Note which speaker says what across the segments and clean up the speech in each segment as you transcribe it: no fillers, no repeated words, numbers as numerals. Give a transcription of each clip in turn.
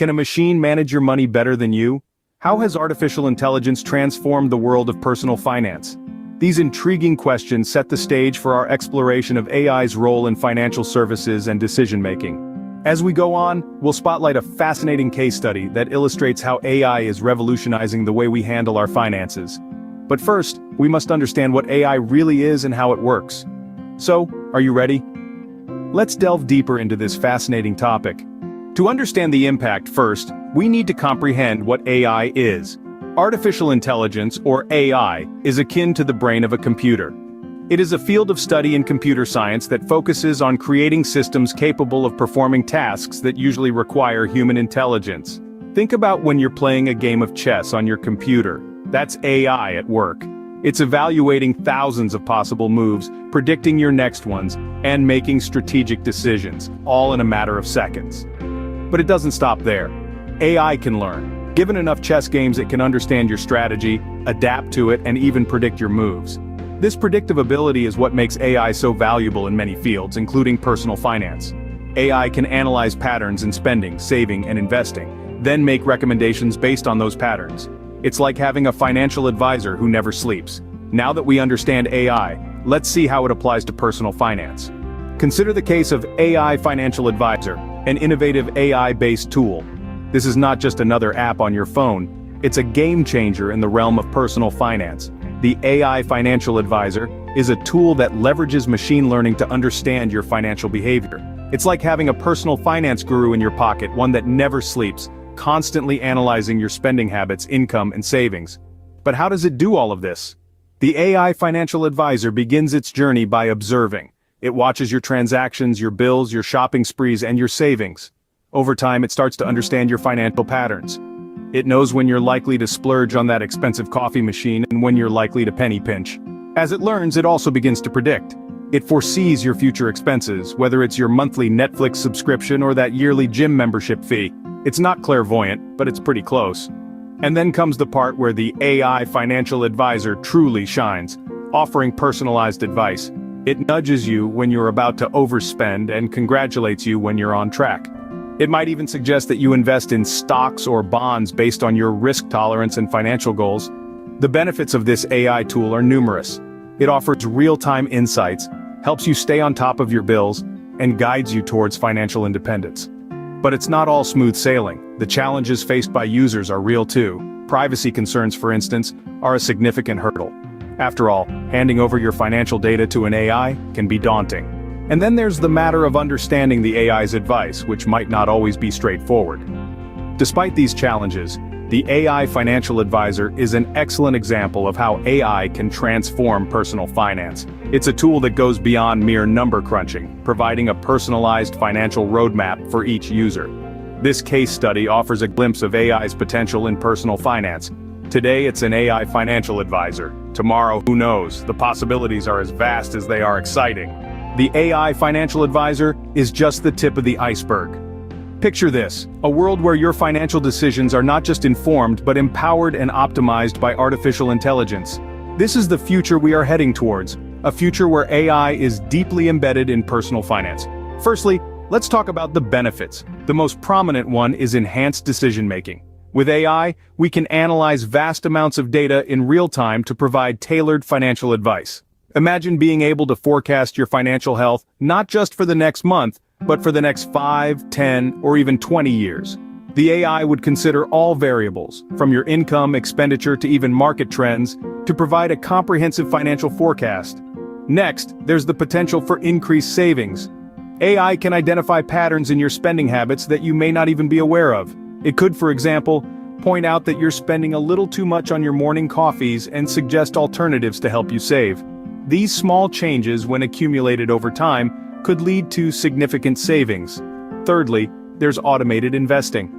Speaker 1: Can a machine manage your money better than you? How has artificial intelligence transformed the world of personal finance? These intriguing questions set the stage for our exploration of AI's role in financial services and decision-making. As we go on, we'll spotlight a fascinating case study that illustrates how AI is revolutionizing the way we handle our finances. But first, we must understand what AI really is and how it works. So, are you ready? Let's delve deeper into this fascinating topic. To understand the impact first, we need to comprehend what AI is. Artificial intelligence, or AI, is akin to the brain of a computer. It is a field of study in computer science that focuses on creating systems capable of performing tasks that usually require human intelligence. Think about when you're playing a game of chess on your computer. That's AI at work. It's evaluating thousands of possible moves, predicting your next ones, and making strategic decisions, all in a matter of seconds. But it doesn't stop there. AI can learn. Given enough chess games, it can understand your strategy, adapt to it, and even predict your moves. This predictive ability is what makes AI so valuable in many fields, including personal finance. AI can analyze patterns in spending, saving, and investing, then make recommendations based on those patterns. It's like having a financial advisor who never sleeps. Now that we understand AI, let's see how it applies to personal finance. Consider the case of AI Financial Advisor, an innovative AI-based tool. This is not just another app on your phone, it's a game changer in the realm of personal finance. The AI Financial Advisor is a tool that leverages machine learning to understand your financial behavior. It's like having a personal finance guru in your pocket, one that never sleeps, constantly analyzing your spending habits, income, and savings. But how does it do all of this? The AI Financial Advisor begins its journey by observing. It watches your transactions, your bills, your shopping sprees, and your savings. Over time, it starts to understand your financial patterns. It knows when you're likely to splurge on that expensive coffee machine and when you're likely to penny pinch. As it learns, it also begins to predict. It foresees your future expenses, whether it's your monthly Netflix subscription or that yearly gym membership fee. It's not clairvoyant, but it's pretty close. And then comes the part where the AI Financial Advisor truly shines, offering personalized advice. It nudges you when you're about to overspend and congratulates you when you're on track. It might even suggest that you invest in stocks or bonds based on your risk tolerance and financial goals. The benefits of this AI tool are numerous. It offers real-time insights, helps you stay on top of your bills, and guides you towards financial independence. But it's not all smooth sailing. The challenges faced by users are real too. Privacy concerns, for instance, are a significant hurdle. After all, handing over your financial data to an AI can be daunting. And then there's the matter of understanding the AI's advice, which might not always be straightforward. Despite these challenges, the AI Financial Advisor is an excellent example of how AI can transform personal finance. It's a tool that goes beyond mere number crunching, providing a personalized financial roadmap for each user. This case study offers a glimpse of AI's potential in personal finance. Today it's an AI Financial Advisor. Tomorrow, who knows? The possibilities are as vast as they are exciting. The AI Financial Advisor is just the tip of the iceberg. Picture this, a world where your financial decisions are not just informed but empowered and optimized by artificial intelligence. This is the future we are heading towards, a future where AI is deeply embedded in personal finance. Firstly, let's talk about the benefits. The most prominent one is enhanced decision-making. With AI, we can analyze vast amounts of data in real time to provide tailored financial advice. Imagine being able to forecast your financial health not just for the next month, but for the next 5, 10, or even 20 years. The AI would consider all variables, from your income, expenditure, to even market trends, to provide a comprehensive financial forecast. Next, there's the potential for increased savings. AI can identify patterns in your spending habits that you may not even be aware of. It could, for example, point out that you're spending a little too much on your morning coffees and suggest alternatives to help you save. These small changes, when accumulated over time, could lead to significant savings. Thirdly, there's automated investing.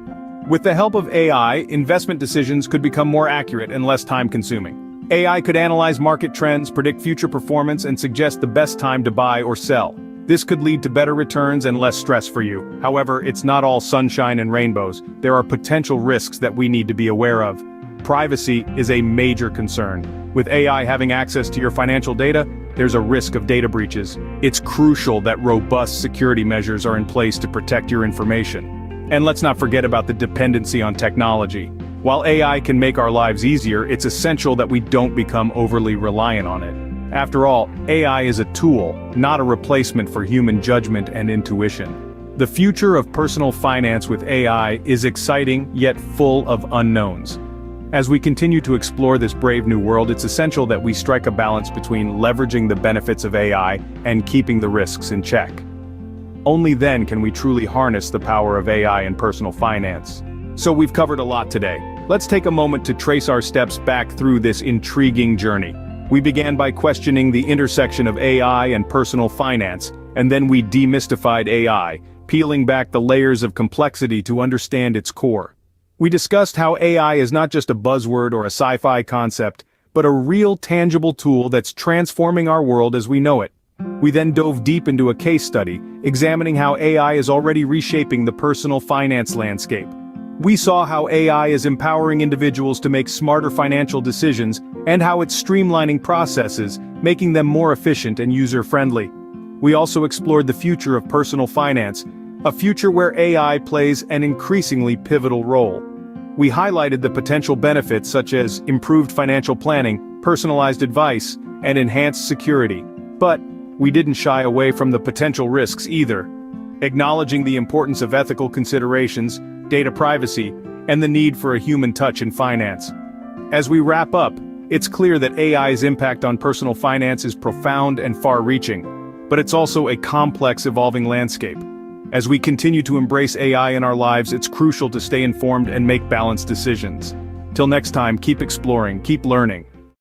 Speaker 1: With the help of AI, investment decisions could become more accurate and less time-consuming. AI could analyze market trends, predict future performance, and suggest the best time to buy or sell. This could lead to better returns and less stress for you. However, it's not all sunshine and rainbows. There are potential risks that we need to be aware of. Privacy is a major concern. With AI having access to your financial data, there's a risk of data breaches. It's crucial that robust security measures are in place to protect your information. And let's not forget about the dependency on technology. While AI can make our lives easier, it's essential that we don't become overly reliant on it. After all, AI is a tool, not a replacement for human judgment and intuition. The future of personal finance with AI is exciting, yet full of unknowns. As we continue to explore this brave new world, it's essential that we strike a balance between leveraging the benefits of AI and keeping the risks in check. Only then can we truly harness the power of AI in personal finance. So we've covered a lot today. Let's take a moment to trace our steps back through this intriguing journey. We began by questioning the intersection of AI and personal finance, and then we demystified AI, peeling back the layers of complexity to understand its core. We discussed how AI is not just a buzzword or a sci-fi concept, but a real tangible tool that's transforming our world as we know it. We then dove deep into a case study, examining how AI is already reshaping the personal finance landscape. We saw how AI is empowering individuals to make smarter financial decisions, and how it's streamlining processes, making them more efficient and user-friendly. We also explored the future of personal finance, a future where AI plays an increasingly pivotal role. We highlighted the potential benefits such as improved financial planning, personalized advice, and enhanced security. But we didn't shy away from the potential risks either, acknowledging the importance of ethical considerations, data privacy, and the need for a human touch in finance. As we wrap up, it's clear that AI's impact on personal finance is profound and far-reaching, but it's also a complex, evolving landscape. As we continue to embrace AI in our lives, it's crucial to stay informed and make balanced decisions. Till next time, keep exploring, keep learning,